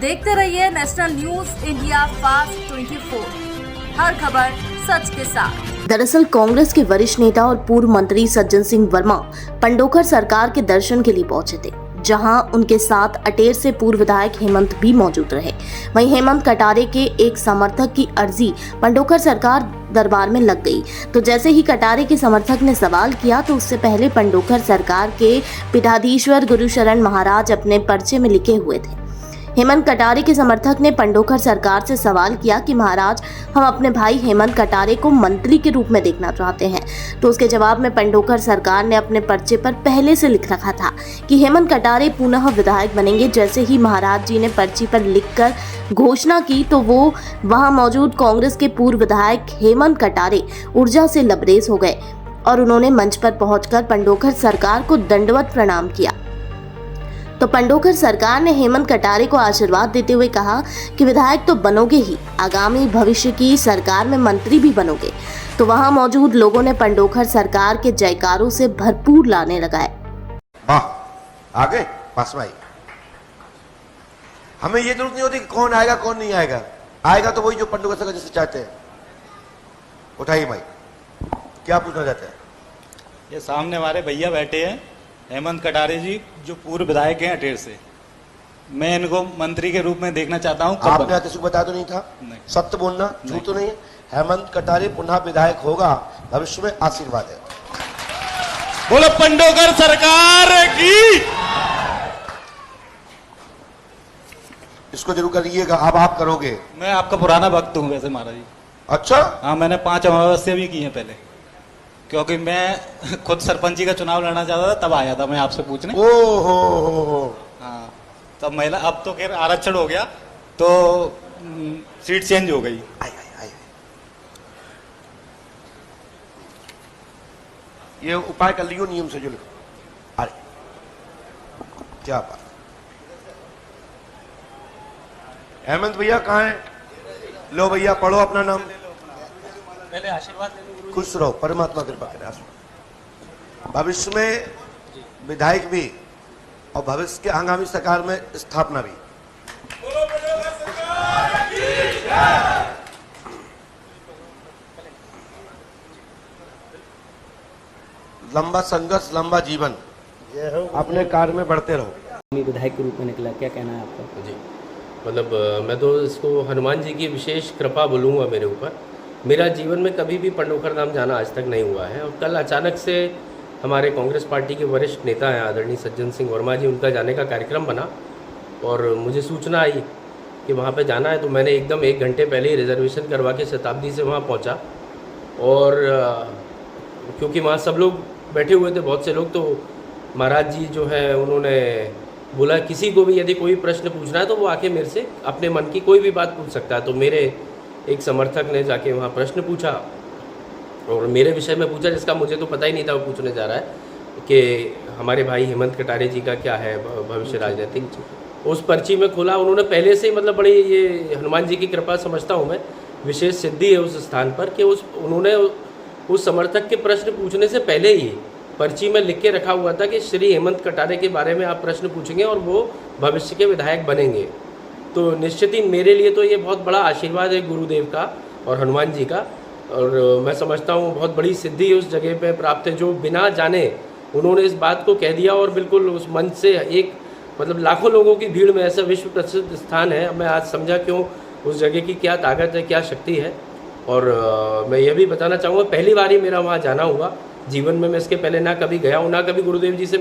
देखते रहिए national news India fast 24, हर खबर सच के साथ। दरअसल कांग्रेस के वरिष्ठ नेता और पूर्व मंत्री सज्जन सिंह वर्मा पंडोखर सरकार के दर्शन के लिए पहुंचे थे, जहां उनके साथ अटेर से पूर्व विधायक हेमंत भी मौजूद रहे। वहीं हेमंत कटारे के एक समर्थक की अर्जी पंडोखर सरकार दरबार में लग गई, तो जैसे ही कटारे के समर्थक ने सवाल किया तो उससे पहले पंडोखर सरकार के पीठाधीश्वर गुरुशरण महाराज अपने पर्चे में लिखे हुए थे। हेमंत कटारे के समर्थक ने पंडोखर सरकार से सवाल किया कि महाराज, हम अपने भाई हेमंत कटारे को मंत्री के रूप में देखना चाहते हैं। तो उसके जवाब में पंडोखर सरकार ने अपने पर्चे पर पहले से लिख रखा था कि हेमंत कटारे पुनः विधायक बनेंगे। जैसे ही महाराज जी ने पर्ची पर लिखकर घोषणा की तो वो वहां मौजूद कांग्रेस के पूर्व विधायक हेमंत कटारे ऊर्जा से लबरेज हो गए और उन्होंने मंच पर पहुंचकर पंडोखर सरकार को दंडवत प्रणाम किया। तो पंडोखर सरकार ने हेमंत कटारे को आशीर्वाद देते हुए कहा कि विधायक तो बनोगे ही, आगामी भविष्य की सरकार में मंत्री भी बनोगे। तो वहां मौजूद लोगों ने पंडोखर सरकार के जयकारों से भरपूर लाने लगाए। वाह, आगे पास में आई। हमें ये जरूरत नहीं होती कि कौन आएगा कौन नहीं आएगा, आएगा तो वही जो पंडोखर सरकार जैसे चाहते हैं। उठाइए भाई, क्या पूछना चाहते हैं? ये सामने हमारे भैया बैठे हैं हेमंत कटारे जी, जो पूर्व विधायक हैं अटेर से। मैं इनको मंत्री के रूप में देखना चाहता हूँ। आपने आते बताया तो नहीं था? नहीं। सत्य बोलना, झूठ तो नहीं है। हेमंत कटारे पुनः विधायक होगा, भविष्य में आशीर्वाद है। बोलो पंडोखर सरकार की। इसको जरूर करिएगा। अब आप करोगे? मैं आपका पुराना भक्त हूँ वैसे महाराज जी। अच्छा, हाँ, मैंने 5 अमावस्या भी की हैं पहले, क्योंकि मैं खुद सरपंची का चुनाव लड़ना चाहता था, तब आया था मैं आपसे पूछने। हो। हाँ, तब महिला, अब तो खैर आरक्षण हो गया तो सीट चेंज हो गई। आई। ये उपाय कर लियो नियम से जो लिखो। अरे क्या बात। हेमंत भैया कहाँ हैं? लो भैया, पढ़ो अपना नाम। पहले आशीर्वाद ले लो। खुश रहो, परमात्मा कृपा करे। भविष्य में विधायक भी और भविष्य के आगामी सरकार में स्थापना भी। लंबा संघर्ष, लंबा जीवन, अपने कार्य में बढ़ते रहो। विधायक के रूप में निकला, क्या कहना है आपका? जी, मतलब मैं तो इसको हनुमान जी की विशेष कृपा बोलूँगा मेरे ऊपर। मेरा जीवन में कभी भी पंडोखर धाम जाना आज तक नहीं हुआ है, और कल अचानक से हमारे कांग्रेस पार्टी के वरिष्ठ नेता हैं आदरणीय सज्जन सिंह वर्मा जी, उनका जाने का कार्यक्रम बना और मुझे सूचना आई कि वहाँ पे जाना है। तो मैंने एकदम 1 घंटे पहले ही रिजर्वेशन करवा के शताब्दी से वहाँ पहुँचा। और क्योंकि वहाँ सब लोग बैठे हुए थे, बहुत से लोग, तो महाराज जी जो है उन्होंने बोला किसी को भी यदि कोई प्रश्न पूछना है तो वो आके मेरे से अपने मन की कोई भी बात पूछ सकता है। तो मेरे एक समर्थक ने जाके वहाँ प्रश्न पूछा और मेरे विषय में पूछा, जिसका मुझे तो पता ही नहीं था वो पूछने जा रहा है कि हमारे भाई हेमंत कटारे जी का क्या है भविष्य राजनीतिक। उस पर्ची में खोला, उन्होंने पहले से मतलब बड़ी, ये हनुमान जी की कृपा समझता हूँ मैं, विशेष सिद्धि है उस स्थान पर कि उन्होंने उस समर्थक के प्रश्न पूछने से पहले ही पर्ची में लिख के रखा हुआ था कि श्री हेमंत कटारे के बारे में आप प्रश्न पूछेंगे और वो भविष्य के विधायक बनेंगे। तो निश्चित ही मेरे लिए तो ये बहुत बड़ा आशीर्वाद है गुरुदेव का और हनुमान जी का, और मैं समझता हूँ बहुत बड़ी सिद्धि उस जगह पे प्राप्त है, जो बिना जाने उन्होंने इस बात को कह दिया और बिल्कुल उस मंच से एक मतलब लाखों लोगों की भीड़ में ऐसा विश्व प्रसिद्ध स्थान है। मैं आज समझा क्यों उस जगह की क्या ताकत है, क्या शक्ति है। और मैं ये भी बताना चाहूँगा, पहली बार ही मेरा वहाँ जाना हुआ जीवन में। मैं इसके पहले ना कभी गया हूँ, ना कभी गुरुदेव जी से